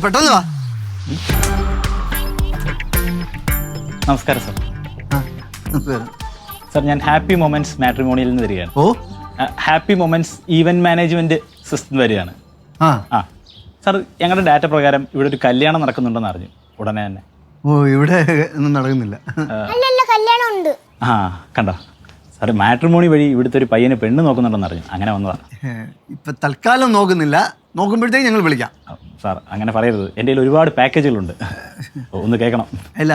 പെട്ടെന്ന് വാ. നമസ്കാരം സാർ. സാർ ഞാൻ ഹാപ്പി മൊമെന്റ്സ് മാട്രിമോണിയിൽ നിന്ന് വരികയാണ്. ഓ, happy moments event management system വരികയാണ്. ആ സാർ ഞങ്ങളുടെ ഡാറ്റ പ്രകാരം ഇവിടെ ഒരു കല്യാണം നടക്കുന്നുണ്ടെന്ന് അറിഞ്ഞു ഉടനെ തന്നെ. ഓ, ഇവിടെ ഒന്നും നടക്കുന്നില്ല. കല്യാണം ഉണ്ട്. ആ കണ്ടോ സാർ, മാട്രിമോണി വഴി ഇവിടുത്തെ ഒരു പയ്യന് പെണ്ണ് നോക്കുന്നുണ്ടെന്ന് അറിഞ്ഞു, അങ്ങനെ വന്നതാണ്. ഇപ്പൊ തൽക്കാലം നോക്കുന്നില്ല, നോക്കുമ്പോഴത്തേക്ക് ഞങ്ങൾ വിളിക്കാം. സാർ അങ്ങനെ പറയരുത്, എൻ്റെ കയ്യിൽ ഒരുപാട് പാക്കേജുകളുണ്ട്, ഒന്ന് കേൾക്കണം. ഇല്ല,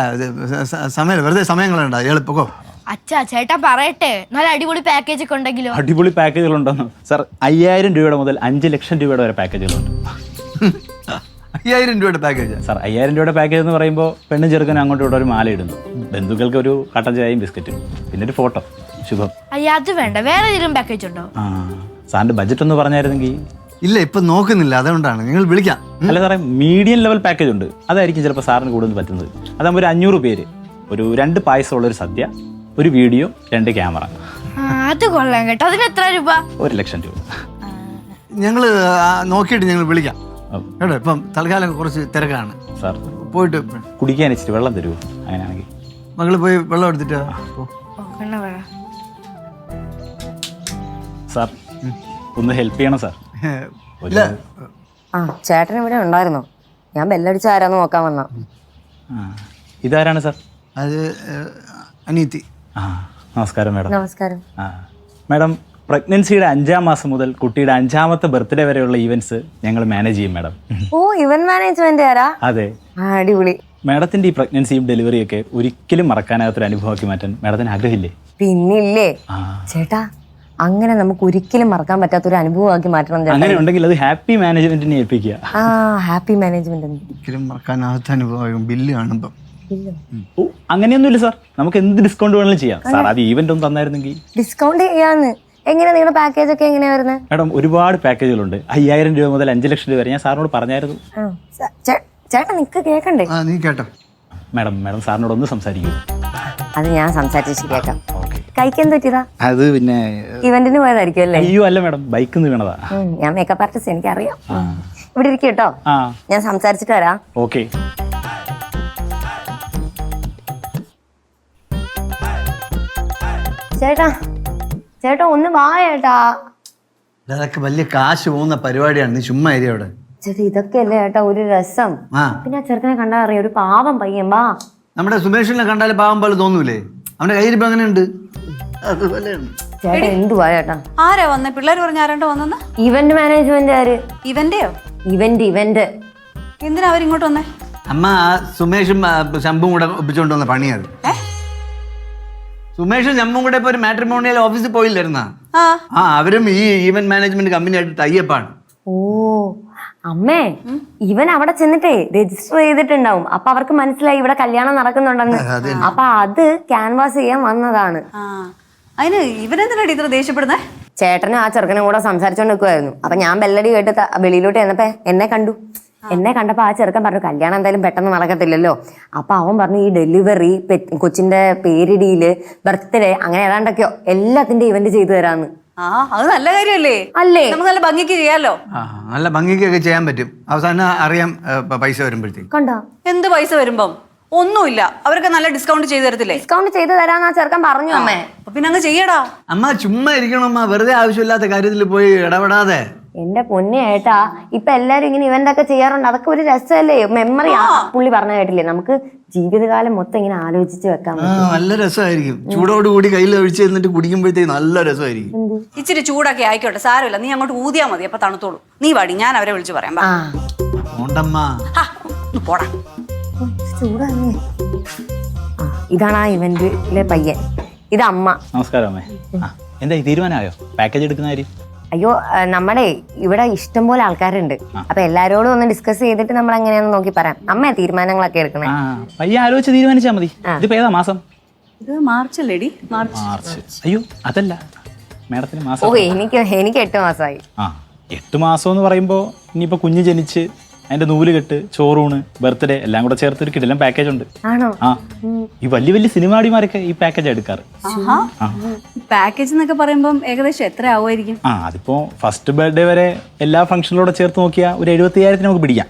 സമയം വെറുതെ സമയം കളയണ്ട, എളുപ്പക്കോ. അച്ഛാ ചേട്ടാ പറയട്ടെ, നല്ല അടിപൊളി പാക്കേജ് ഒക്കെ ഉണ്ടെങ്കിലോ? അടിപൊളി പാക്കേജുകളുണ്ടെന്ന് സാർ. 5000 രൂപയുടെ മുതൽ 5 ലക്ഷം രൂപയുടെ വരെ പാക്കേജുകളുണ്ട്. 5000 രൂപയുടെ പാക്കേജ് സാർ. 5000 രൂപയുടെ പാക്കേജ് എന്ന് പറയുമ്പോൾ പെണ്ണും ചെറുക്കനും അങ്ങോട്ടും ഇവിടെ ഒരു മാല ഇടുന്നു, ബന്ധുക്കൾക്ക് ഒരു കട്ടൻ ചായയും ബിസ്ക്കറ്റും, പിന്നെ ഒരു ഫോട്ടോ. ശുഭം. അയ്യ അത് വേണ്ട, വേറെ ഏതെങ്കിലും പാക്കേജ് ഉണ്ടോ? ആ സാറിന്റെ ബഡ്ജറ്റ് ഒന്ന് പറഞ്ഞായിരുന്നെങ്കിൽ. ഇല്ല, ഇപ്പൊ നോക്കുന്നില്ല, അതുകൊണ്ടാണ് ഞങ്ങൾ വിളിക്കാം. അല്ല സാറേ, മീഡിയം ലെവൽ പാക്കേജ് ഉണ്ട്, അതായിരിക്കും ചിലപ്പോൾ സാറിന് കൂടുതൽ പറ്റുന്നത്. അതാകുമ്പോൾ ഒരു 500 പേര്, ഒരു 2 പായസമുള്ളൊരു സദ്യ, ഒരു വീഡിയോ, 2 ക്യാമറ. അത് കൊള്ളാം കേട്ടോ. അതിന് എത്ര രൂപ? 1 ലക്ഷം രൂപ. ഞങ്ങൾ നോക്കിയിട്ട് ഞങ്ങൾ വിളിക്കാം കേട്ടോ. ഇപ്പം തൽക്കാലം കുറച്ച് തിരക്കാണ് സാർ. പോയിട്ട് കുടിക്കാൻ ഇച്ചിരി വെള്ളം തരുമോ അങ്ങനെയാണെങ്കിൽ? മകള് പോയി വെള്ളം എടുത്തിട്ട് സാർ ഒന്ന് ഹെൽപ്പ് ചെയ്യണം സാർ. ഇല്ല, ആ ചേട്ടൻ ഇവിടെ ഉണ്ടായിരുന്നോ? ഞാൻ ബെല്ലടിച്ച ആരാന്ന് നോക്കാൻ വന്ന. ഇതാരാണ് സാർ? അത് അനീതി. ആ നമസ്കാരം മാഡം. നമസ്കാരം. ആ മാഡം, പ്രഗ്നൻസിയുടെ 5ാം മാസം മുതൽ കുട്ടിയുടെ 5ാമത്തെ ബർത്ത്ഡേ വരെയുള്ള ഈവൻറ്റ്സ് ഞങ്ങൾ മാനേജ് ചെയ്യും മാഡം. ഓ, ഇവന്റ് മാനേജ്മെന്റ് ആരാ? അതെ. അടിപൊളി. മാഡത്തിന്റെ ഈ പ്രഗ്നൻസിയും ഡെലിവറിയൊക്കെ ഒരിക്കലും മറക്കാനാകാത്തൊരു അനുഭവമാക്കി മാറ്റാൻ മാഡത്തിന് ആഗ്രഹമില്ലേ? പിന്നില്ലേ ചേട്ടാ, അങ്ങനെ നമുക്ക് ഒരിക്കലും മറക്കാൻ പറ്റാത്തൊരു അനുഭവമാക്കി മാറ്റണം. അങ്ങനെ ഉണ്ടെങ്കിൽ അത് ഹാപ്പി മാനേജ്മെന്റിനെ ഏൽപ്പിക്കുക. ആ ഹാപ്പി മാനേജ്മെന്റ് ഒരിക്കലും മറക്കാനാകാത്ത അനുഭവം. ബില്ല് കാണുമ്പം ഓ അങ്ങനെയൊന്നുമില്ല സാർ, നമുക്ക് എന്ത് ഡിസ്കൗണ്ട് വേണമെങ്കിലും ചെയ്യാം സാർ. അത് ഈവന്റ് ഒന്ന് തന്നായിരുന്നെങ്കിൽ. ഡിസ്കൗണ്ട് ചെയ്യാന്ന്. എങ്ങനെയാ നിങ്ങളുടെ പാക്കേജ് ഒക്കെ എങ്ങനെയാ വരുന്നത്? മാഡം ഒരുപാട് പാക്കേജുകളുണ്ട്. 5000 രൂപ മുതൽ 5 ലക്ഷം രൂപ വരെ. ഞാൻ സാറിനോട് പറഞ്ഞായിരുന്നു. ചേട്ടാ നിക്ക് കേക്കണ്ടേ? നീ കേട്ടോ. മാഡം സാറിനോട് ഒന്ന് സംസാരിക്കൂ. അത് ഞാൻ സംസാരിച്ച് ശരിയാക്കാം. കഴിക്കാൻ പറ്റിയതാ? അത് പിന്നെ ഇവന്റിന് പോയതായിരിക്കും അല്ലേ? അയ്യോ അല്ല മാഡം, ബൈക്കിൽ നിന്ന് വീണതാ. ഞാൻ മേക്കപ്പ് ആർട്ടിസ്റ്റ്, എനിക്കറിയാം. ഇവിടെ ഇരിക്കും കേട്ടോ, ഞാൻ സംസാരിച്ചിട്ട് വരാം. ഓക്കെ. ചേട്ടാ ചേട്ടാ ഒന്ന് വാ ചേട്ടാ. അതൊക്കെ വലിയ കാശ് പോകുന്ന പരിപാടിയാണ്, നീ ചുമ്മാ ഏരിയ അവിടെ. ചേട്ടാ ഇതൊക്കെ അല്ലേ ചേട്ടാ ഒരു രസം. പിന്നെ ആ ചെറുക്കനെ കണ്ടാ അറിയാം, ഒരു പാവം പയ്യൻ. വാ. നമ്മുടെ സുമേഷിനെ കണ്ടാൽ പാവം പോലെ തോന്നൂലേ? അവന്റെ കയ്യിരിപ്പ് അങ്ങനെ ഉണ്ട്. ചേട്ടാ എന്തുവാ ചേട്ടാ? ആരാ വന്നേ? പിള്ളേർ പറഞ്ഞ ആരാണ്ടോ വന്നെന്ന്? ഇവന്റ് മാനേജ്മെന്റ് ആര്? ഇവന്റെയോ? ഇവന്റ് എന്തിനാ അവരിങ്ങോട്ട് വന്നേ? അമ്മ, സുമേഷും ശംഭുവും കൂടെ ഒപ്പിച്ചുകൊണ്ട് വന്ന പണിയത്. സുമേഷും ശംഭുവും കൂടെ ഇപ്പൊ ഒരു മാട്രിമോണിയൽ ഓഫീസിൽ പോയില്ലായിരുന്നാ? അവരും ഈ ഈവന്റ് മാനേജ്മെന്റ് കമ്പനിയായിട്ട് ടൈപ്പാണ്. ഓ അമ്മേ, ഇവൻ അവിടെ ചെന്നിട്ടേ രജിസ്റ്റർ ചെയ്തിട്ടുണ്ടാവും. അപ്പൊ അവർക്ക് മനസ്സിലായി ഇവിടെ കല്യാണം നടക്കുന്നുണ്ടെന്ന്. അപ്പൊ അത് ക്യാൻവാസ് ചെയ്യാൻ വന്നതാണ്. അതിന് ഇവരെന്തിനാണ് ഇത്ര ദേഷ്യപ്പെടുന്നേ? ചേട്ടനും ആ ചെറുക്കനും കൂടെ സംസാരിച്ചോണ്ട് നിൽക്കുമായിരുന്നു. അപ്പൊ ഞാൻ ബെല്ലടി കേട്ട് വെളിയിലോട്ട് ചെന്നപ്പോ എന്നെ കണ്ടപ്പോ ആ ചെറുക്കൻ പറഞ്ഞു കല്യാണം എന്തായാലും പെട്ടെന്ന് നടക്കത്തില്ലല്ലോ. അപ്പൊ അവൻ പറഞ്ഞു ഈ ഡെലിവറി, കൊച്ചിന്റെ പേരിടിയില്, ബർത്ത്ഡേ, അങ്ങനെ ഏതാണ്ടൊക്കെയോ എല്ലാത്തിന്റെ ഇവന്റ് ചെയ്തു തരാന്ന്. അത് നല്ല കാര്യമല്ലേ? അല്ലേ? നമുക്ക് നല്ല ഭംഗിക്ക് ചെയ്യാലോ. നല്ല ഭംഗിക്കൊക്കെ ചെയ്യാൻ പറ്റും. അവസാനം അറിയാം പൈസ വരുമ്പോഴത്തേക്ക്. കണ്ടോ എന്ത് പൈസ വരുമ്പം? ഒന്നുമില്ല, അവരൊക്കെ നല്ല ഡിസ്കൗണ്ട് ചെയ്ത് തരത്തില്ലേ? ഡിസ്കൗണ്ട് ചെയ്ത് തരാന്ന് ആ ചെറുക്കൻ പറഞ്ഞു അമ്മേ. പിന്നെ അങ്ങ് ചെയ്യടാ. അമ്മ ചുമ്മാ ഇരിക്കണം അമ്മ, വെറുതെ ആവശ്യമില്ലാത്ത കാര്യത്തിൽ പോയി ഇടപെടാതെ. എന്റെ പൊന്നെ ഏട്ടാ, ഇപ്പൊ എല്ലാരും ഇങ്ങനെ ഇവന്റ് ഒക്കെ ചെയ്യാറുണ്ട്. അതൊക്കെ ഒരു രസമല്ലേ? മെമ്മറി. പുള്ളി പറഞ്ഞ കേട്ടില്ലേ, നമുക്ക് ജീവിതകാലം മൊത്തം ഇങ്ങനെ ആലോചിച്ച് വെക്കാൻ പറ്റും. നല്ല രസമായിരിക്കും. ചൂടോടുകൂടി കയ്യിൽ ഒഴിച്ച് തന്നിട്ട് കുടിക്കുമ്പോഴത്തേക്ക് നല്ല രസമായിരിക്കും. ഇച്ചിരി ചൂടാക്കി ആയിക്കോട്ടെ, സാരമില്ല. നീ അങ്ങോട്ട് ഊതിയാ മതി, അപ്പൊ തണുത്തോളൂ. നീ വാടി, ഞാൻ അവരെ വിളിച്ച് പറയാം. പോടാ. ചൂടാണേ. ഇതാണ് ആ ഇവന്റിലെ പയ്യൻ. ഇത് അമ്മ. നമസ്കാരം അമ്മേ. എന്താ തീരുമാനമായോ പാക്കേജ് എടുക്കുന്ന കാര്യം? അയ്യോ, നമ്മുടെ ഇവിടെ ഇഷ്ടംപോലെ ആൾക്കാരുണ്ട്. അപ്പൊ എല്ലാരോടും ഒന്ന് ഡിസ്കസ് ചെയ്തിട്ട് നമ്മൾ എങ്ങനെയാണെന്ന് നോക്കി പറയാം. അമ്മ തീരുമാനങ്ങളൊക്കെ എടുക്കണേ. പയ്യ ആലോചിച്ച് തീരുമാനിച്ചാ മതി. ഇതിപ്പോ ഏതാ മാസം? ഇത് മാർച്ച് അല്ലേടി? മാർച്ച്. അയ്യോ അതല്ല മാഡത്തിന് മാസം. ഓ എനിക്ക് 8 മാസമായി. 8 മാസം എന്ന് പറയുമ്പോ ഇനിയിപ്പോ കുഞ്ഞ് ജനിച്ച് അതിന്റെ നൂല് കെട്ട്, ചോറൂണ്, ബർത്ത്ഡേ എല്ലാം കൂടെ ചേർത്തൊരു കിടിലൻ പാക്കേജ് ഉണ്ട്. ആണോ? ഈ വലിയ വലിയ സിനിമാടിമാരൊക്കെ ഈ പാക്കേജ് എടുക്കാറ്. പാക്കേജ് എന്നൊക്കെ പറയുമ്പോ ഏകദേശം എത്ര ആവുമായിരിക്കും? അതിപ്പോ ഫസ്റ്റ് ബർത്ത്ഡേ വരെ എല്ലാ ഫംഗ്ഷനിലൂടെ ചേർത്ത് നോക്കിയാൽ ഒരു 75,000 നമുക്ക് പിടിക്കാം.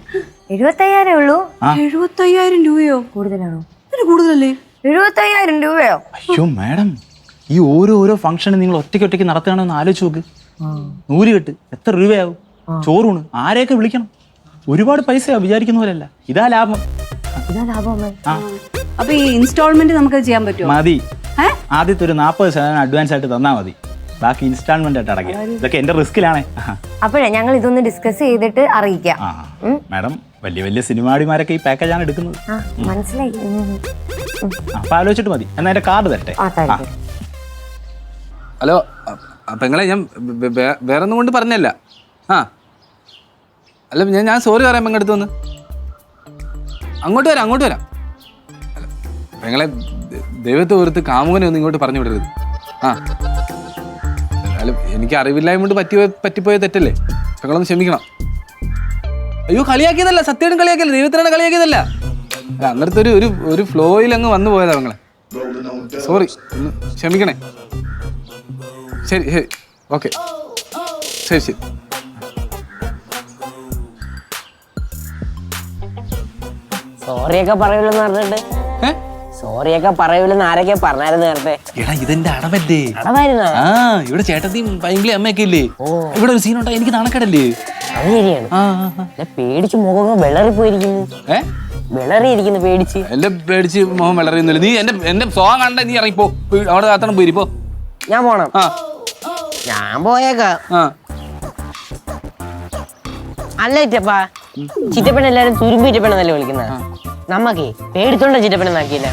75,000 ഉള്ളൂ? 75,000 രൂപയോ? കൂടുതലാണോ? ഇതിന് കൂടുതലല്ലേ? 75,000 രൂപയോ? അയ്യോ മാഡം, ഈ ഓരോ ഫംഗ്ഷനും നിങ്ങൾ ഒറ്റയ്ക്ക് നടത്തുകയാണെന്ന് ആലോചിച്ച് നോക്ക്. 100 കെട്ട് എത്ര രൂപയാവും? ചോറൂണ് ആരെയൊക്കെ വിളിക്കണം? ഒരുപാട് പൈസയാ, വിചാരിക്കുന്ന പോലെയല്ല. ഇതാ ലാഭം. ഇതാ ലാഭം. ആ അപ്പൊ ഈ ഇൻസ്റ്റാൾമെന്റ് നമുക്ക് ചെയ്യാൻ പറ്റുമോ? മതി. ആദ്യത്തെ ഒരു 40% അഡ്വാൻസ് ആയിട്ട് തന്നാൽ മതി, ബാക്കി ഇൻസ്റ്റാൾമെന്റ് ആയിട്ട് അടയ്ക്കാം. ഇതൊക്കെ എന്റെ റിസ്കിലാണേ. അപ്പോഴേ ഞങ്ങൾ ഇതൊന്ന് ഡിസ്കസ് ചെയ്തിട്ട് അറിയിക്കാം. മാഡം, വലിയ സിനിമാടിമാരൊക്കെ ഈ പാക്കേജാണ് എടുക്കുന്നത്. മനസ്സിലായി. അപ്പൊ ആലോചിച്ചിട്ട് മതി. എന്നാ എന്റെ കാർഡ് തരട്ടെ. ഹലോ പെങ്ങളെ, ഞാൻ വേറെ ഒന്നും കൊണ്ട് പറഞ്ഞല്ല. അല്ല ഞാൻ സോറി പറയാം പെങ്ങടുത്ത് വന്ന്. അങ്ങോട്ട് വരാം. പെങ്ങളെ, ദൈവത്തെ ഓർത്ത് കാമുകനെ ഒന്നും ഇങ്ങോട്ട് പറഞ്ഞു വിടരുത്. അല്ല എനിക്ക് അറിവില്ലായ്മ കൊണ്ട് പറ്റിപ്പോയ തെറ്റല്ലേ, പെങ്ങളൊന്ന് ക്ഷമിക്കണം. അയ്യോ കളിയാക്കിയതല്ല, സത്യമായിട്ടും കളിയാക്കിയല്ല, ദൈവത്തിനാണ് കളിയാക്കിയതല്ല. അല്ല അന്നേരത്തെ ഒരു ഫ്ലോയിൽ അങ്ങ് വന്നു പോയതാ പെങ്ങളെ. സോറി, ഒന്ന് ക്ഷമിക്കണേ. ശരി ഓക്കെ, ശരി. സോറിയൊക്കെ പറയൂലെന്ന് പറഞ്ഞിട്ട് സോറിയൊക്കെ പറയൂലെന്ന് ആരൊക്കെ പറഞ്ഞായിരുന്നു നേരത്തെ? എടാ ഇതെന്റെ അടവല്ലേ. അടവായിരുന്നോ? ഇവിടെ ചേട്ടത്തിയും ഭയങ്കര അമ്മയൊക്കെ ഇല്ലേ, ഇവിടെ ഒരു സീൻ ഉണ്ടായി, എനിക്ക് നാണക്കേടല്ലേ. അത് ശരിയാണ്. പേടിച്ച് മുഖം വിളറി പോയിരിക്കുന്നു. വിളറിയിരിക്കുന്നു പേടിച്ച്. എന്റെ പേടിച്ച് മുഖം വിളറിയുന്നില്ല. നീ എന്റെ സോങ് കണ്ട നീ ഇറങ്ങിപ്പോ, അവിടെ കാത്തണം പോയിരിപ്പോ. ഞാൻ പോണം. ഞാൻ പോയേക്കാം. അല്ല ചിറ്റപ്പാ, ചിറ്റപ്പൻ എല്ലാരും തുരുമ്പ് ചിറ്റപ്പനെന്നല്ലേ വിളിക്കുന്നത്? നമ്മക്കേ പേടിത്തോണ്ട ചിറ്റപ്പനെന്നാക്കിയില്ല.